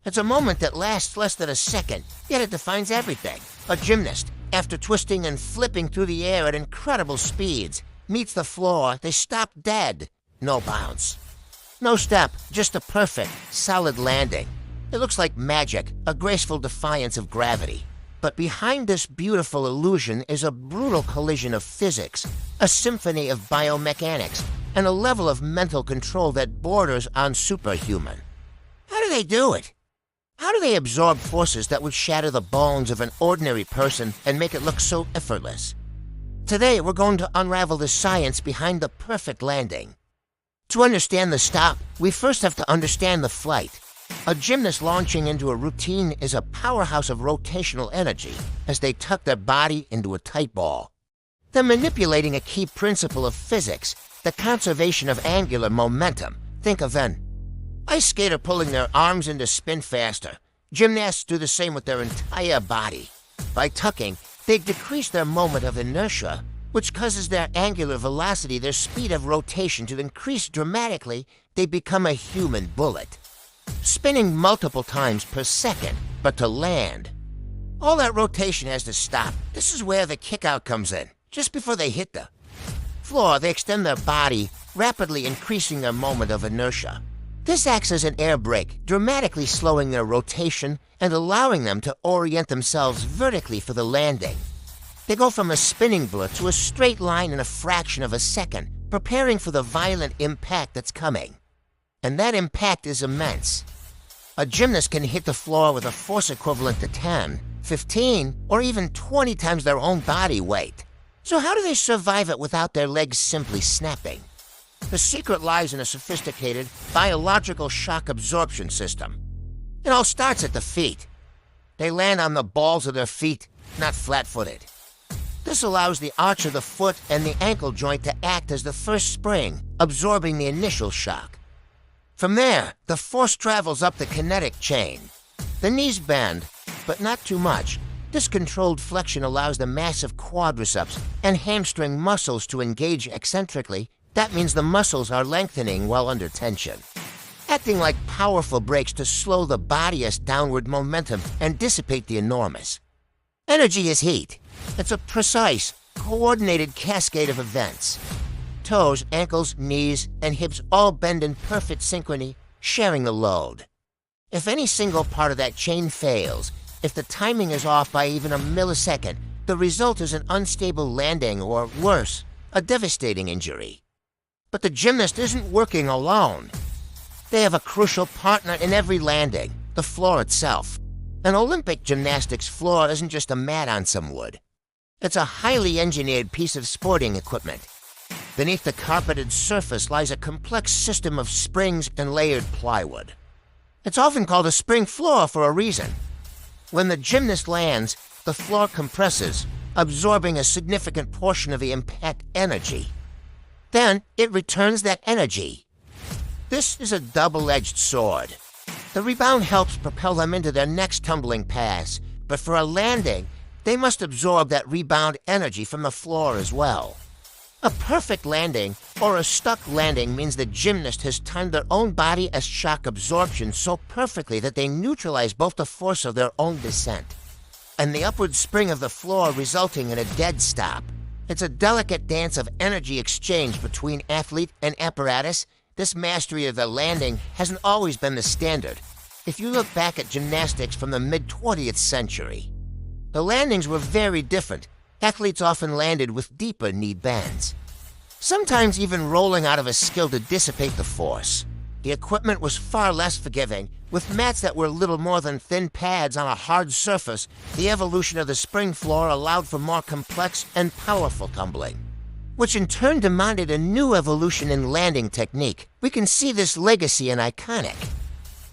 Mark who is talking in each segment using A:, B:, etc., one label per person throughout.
A: It's a moment that lasts less than a second, yet it defines everything. A gymnast, after twisting and flipping through the air at incredible speeds, meets the floor, they stop dead. No bounce. No step, just a perfect, solid landing. It looks like magic, a graceful defiance of gravity. But behind this beautiful illusion is a brutal collision of physics, a symphony of biomechanics, and a level of mental control that borders on superhuman. How do they do it? How do they absorb forces that would shatter the bones of an ordinary person and make it look so effortless? Today, we're going to unravel the science behind the perfect landing. To understand the stop, we first have to understand the flight. A gymnast launching into a routine is a powerhouse of rotational energy as they tuck their body into a tight ball. They're manipulating a key principle of physics, the conservation of angular momentum. Think of an ice skater pulling their arms in to spin faster. Gymnasts do the same with their entire body. By tucking, they decrease their moment of inertia, which causes their angular velocity, their speed of rotation, to increase dramatically. They become a human bullet, spinning multiple times per second, but to land. All that rotation has to stop. This is where the kick-out comes in. Just before they hit the floor, they extend their body, rapidly increasing their moment of inertia. This acts as an air brake, dramatically slowing their rotation and allowing them to orient themselves vertically for the landing. They go from a spinning blur to a straight line in a fraction of a second, preparing for the violent impact that's coming. And that impact is immense. A gymnast can hit the floor with a force equivalent to 10, 15, or even 20 times their own body weight. So how do they survive it without their legs simply snapping? The secret lies in a sophisticated biological shock absorption system. It all starts at the feet. They land on the balls of their feet, not flat-footed. This allows the arch of the foot and the ankle joint to act as the first spring, absorbing the initial shock. From there, the force travels up the kinetic chain. The knees bend, but not too much. This controlled flexion allows the massive quadriceps and hamstring muscles to engage eccentrically. That means the muscles are lengthening while under tension, acting like powerful brakes to slow the body's downward momentum and dissipate the enormous. Energy is heat. It's a precise, coordinated cascade of events. Toes, ankles, knees, and hips all bend in perfect synchrony, sharing the load. If any single part of that chain fails, if the timing is off by even a millisecond, the result is an unstable landing or, worse, a devastating injury. But the gymnast isn't working alone. They have a crucial partner in every landing, the floor itself. An Olympic gymnastics floor isn't just a mat on some wood. It's a highly engineered piece of sporting equipment. Beneath the carpeted surface lies a complex system of springs and layered plywood. It's often called a spring floor for a reason. When the gymnast lands, the floor compresses, absorbing a significant portion of the impact energy. Then it returns that energy. This is a double-edged sword. The rebound helps propel them into their next tumbling pass, but for a landing, they must absorb that rebound energy from the floor as well. A perfect landing, or a stuck landing, means the gymnast has timed their own body as shock absorption so perfectly that they neutralize both the force of their own descent and the upward spring of the floor, resulting in a dead stop. It's a delicate dance of energy exchange between athlete and apparatus. This mastery of the landing hasn't always been the standard. If you look back at gymnastics from the mid-20th century, the landings were very different. Athletes often landed with deeper knee bends, sometimes even rolling out of a skill to dissipate the force. The equipment was far less forgiving. With mats that were little more than thin pads on a hard surface, the evolution of the spring floor allowed for more complex and powerful tumbling, which in turn demanded a new evolution in landing technique. We can see this legacy in iconic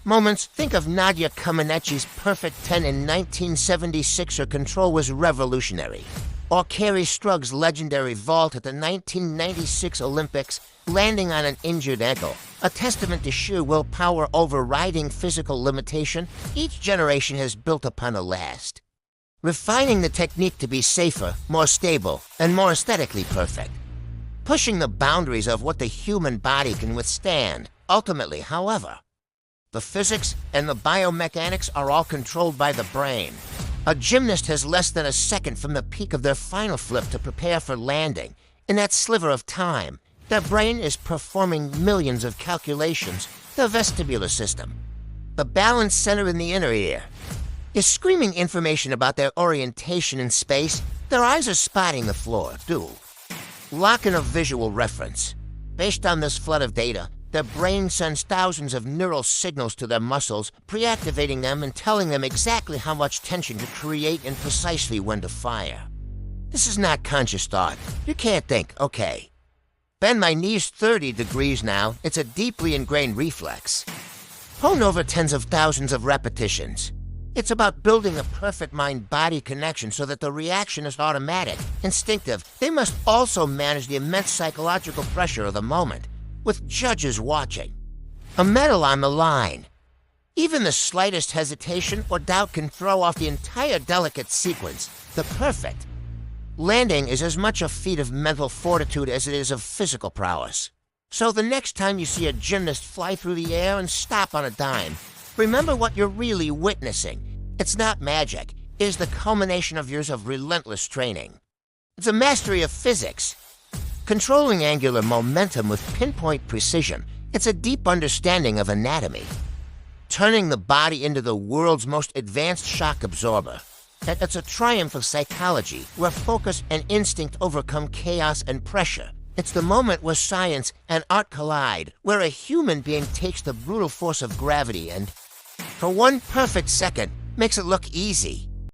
A: moments. Think of Nadia Comaneci's perfect 10 in 1976. Her control was revolutionary. Or Carrie Strugg's legendary vault at the 1996 Olympics, landing on an injured ankle, a testament to sheer willpower overriding physical limitation. Each generation has built upon the last, refining the technique to be safer, more stable, and more aesthetically perfect, pushing the boundaries of what the human body can withstand. Ultimately, however, The physics and the biomechanics are all controlled by the brain. A gymnast has less than a second from the peak of their final flip to prepare for landing. In that sliver of time, their brain is performing millions of calculations. The vestibular system, the balance center in the inner ear, is screaming information about their orientation in space. Their eyes are spotting the floor, lock in a visual reference. Based on this flood of data, their brain sends thousands of neural signals to their muscles, pre-activating them and telling them exactly how much tension to create and precisely when to fire. This is not conscious thought. You can't think, okay, bend my knees 30 degrees now. It's a deeply ingrained reflex. Hone over tens of thousands of repetitions. It's about building a perfect mind-body connection so that the reaction is automatic, instinctive. They must also manage the immense psychological pressure of the moment, with judges watching. A medal on the line. Even the slightest hesitation or doubt can throw off the entire delicate sequence. The perfect landing is as much a feat of mental fortitude as it is of physical prowess. So the next time you see a gymnast fly through the air and stop on a dime, remember what you're really witnessing. It's not magic. It is the culmination of years of relentless training. It's a mastery of physics. Controlling angular momentum with pinpoint precision. It's a deep understanding of anatomy. Turning the body into the world's most advanced shock absorber. It's a triumph of psychology, where focus and instinct overcome chaos and pressure. It's the moment where science and art collide, where a human being takes the brutal force of gravity and, for one perfect second, makes it look easy.